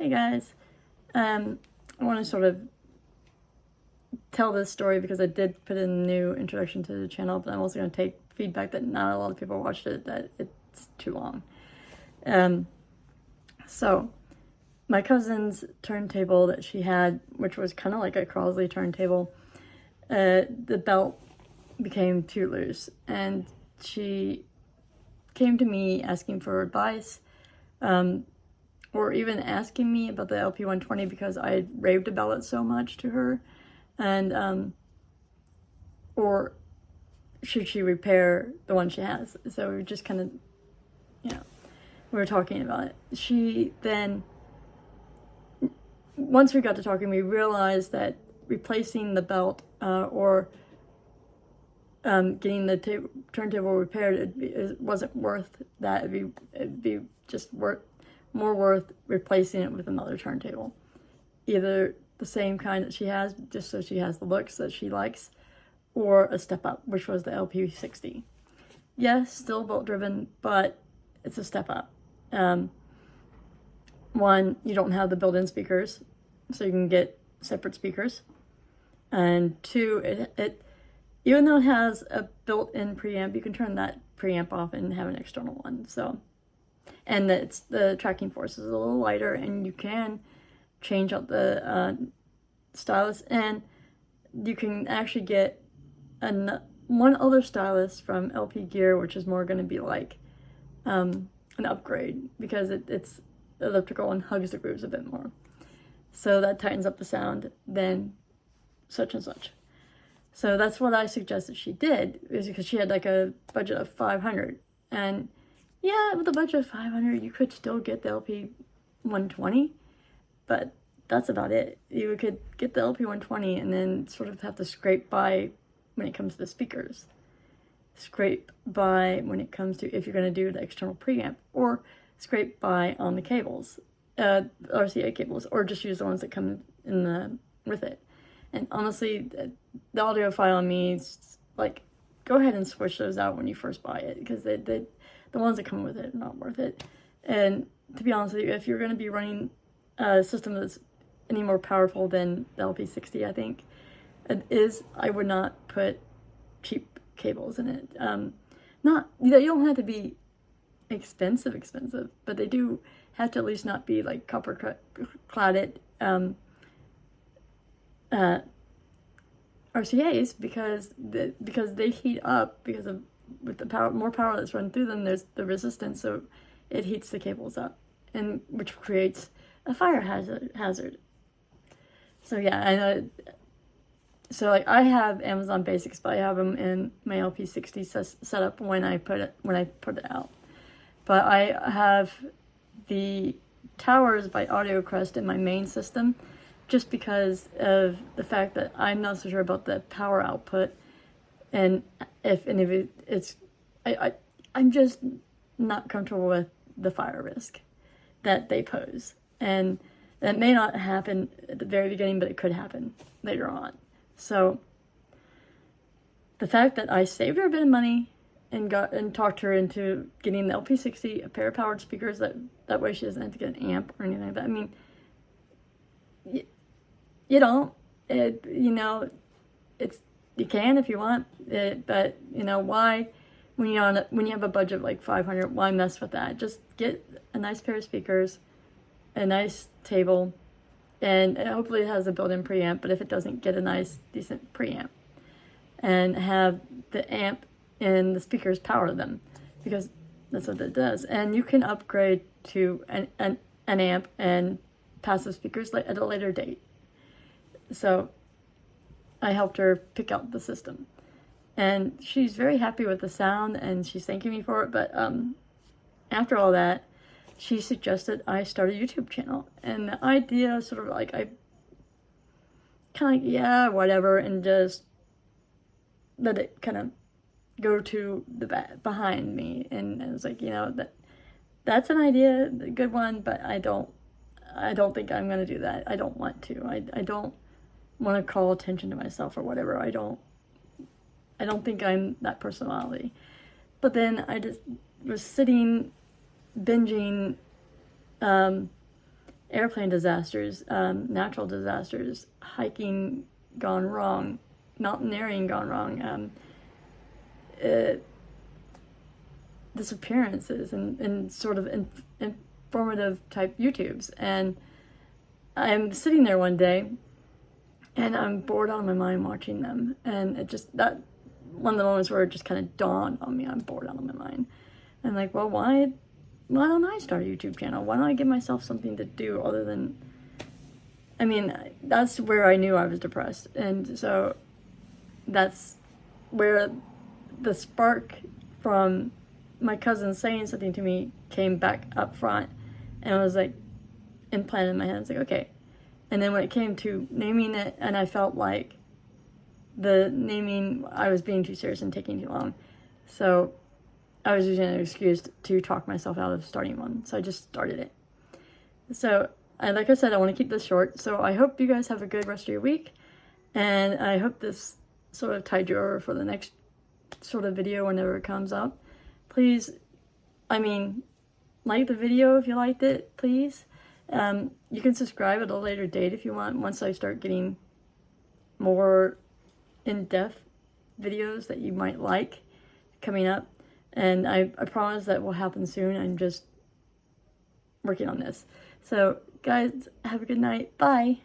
Hey guys, I want to sort of tell this story because I did put in a new introduction to the channel, but I'm also going to take feedback that not a lot of people watched it, that it's too long. So my cousin's turntable that she had, which was kind of like a Crosley turntable, the belt became too loose, and she came to me asking for advice, or even asking me about the LP120 because I had raved about it so much to her, and or should she repair the one she has? So we just kind of, we were talking about it. She then, once we got to talking, we realized that replacing the belt or getting the turntable repaired, it wasn't worth that. It'd be just more worth replacing it with another turntable, either the same kind that she has, just so she has the looks that she likes, or a step up, which was the LP60. Yes, still bolt driven, but it's a step up. One, you don't have the built-in speakers, so you can get separate speakers. And two, it even though it has a built-in preamp, you can turn that preamp off and have an external one. So, and the tracking force is a little lighter, and you can change out the stylus, and you can actually get one other stylus from LP Gear, which is more going to be like an upgrade because it's elliptical and hugs the grooves a bit more. So that tightens up the sound than such and such. So that's what I suggested she did, is because she had like a budget of $500. And yeah, with a budget of $500, you could still get the LP 120, but that's about it. You could get the LP 120 and then sort of have to scrape by when it comes to the speakers. Scrape by when it comes to if you're going to do the external preamp, or scrape by on the cables, RCA cables, or just use the ones that come with it. And honestly, the audiophile in me is like, go ahead and switch those out when you first buy it, because the ones that come with it are not worth it. And to be honest with you, if you're going to be running a system that's any more powerful than the LP60, I think it is, I would not put cheap cables in it. You don't have to be expensive, but they do have to at least not be like copper cladded RCAs, because they heat up with the more power that's run through them. There's the resistance, so it heats the cables up, and which creates a fire hazard. So yeah, I know. So like I have Amazon Basics, but I have them in my LP60 set up when I put it out. But I have the Towers by AudioCrest in my main system, just because of the fact that I'm not so sure about the power output, and if any of it's I'm just not comfortable with the fire risk that they pose, and that may not happen at the very beginning, but it could happen later on. So the fact that I saved her a bit of money and talked her into getting the LP60, a pair of powered speakers, that way she doesn't have to get an amp or anything like that. I mean, you don't, you can if you want it, but why, when you have a budget of like $500, why mess with that? Just get a nice pair of speakers, a nice table, and hopefully it has a built-in preamp, but if it doesn't, get a nice decent preamp and have the amp and the speakers power them, because that's what it does. And you can upgrade to an amp and passive speakers at a later date. So I helped her pick out the system, and she's very happy with the sound, and she's thanking me for it. But after all that, she suggested I start a YouTube channel, and the idea sort of like, I kind of like, yeah, whatever, and just let it kind of go to the behind me. And it was like, that's an idea, a good one, but I don't think I'm going to do that. I don't want to. I don't want to call attention to myself or whatever. I don't think I'm that personality. But then I just was sitting binging airplane disasters, natural disasters, hiking gone wrong, mountaineering gone wrong, disappearances, and sort of informative type YouTubes. And I'm sitting there one day and I'm bored out of my mind watching them. And it just, that one of the moments where it just kind of dawned on me, I'm bored out of my mind. And like, well, why don't I start a YouTube channel? Why don't I give myself something to do other than, I mean, that's where I knew I was depressed. And so that's where the spark from my cousin saying something to me came back up front, and I was like, implanted in my head. It's like, okay. And then when it came to naming it, and I felt like the naming, I was being too serious and taking too long. So I was using an excuse to talk myself out of starting one. So I just started it. So, like I said, I want to keep this short. So I hope you guys have a good rest of your week. And I hope this sort of tied you over for the next sort of video whenever it comes up. Please, I mean, like the video if you liked it, please. You can subscribe at a later date if you want, once I start getting more in-depth videos that you might like coming up. And I promise that will happen soon. I'm just working on this. So, guys, have a good night. Bye.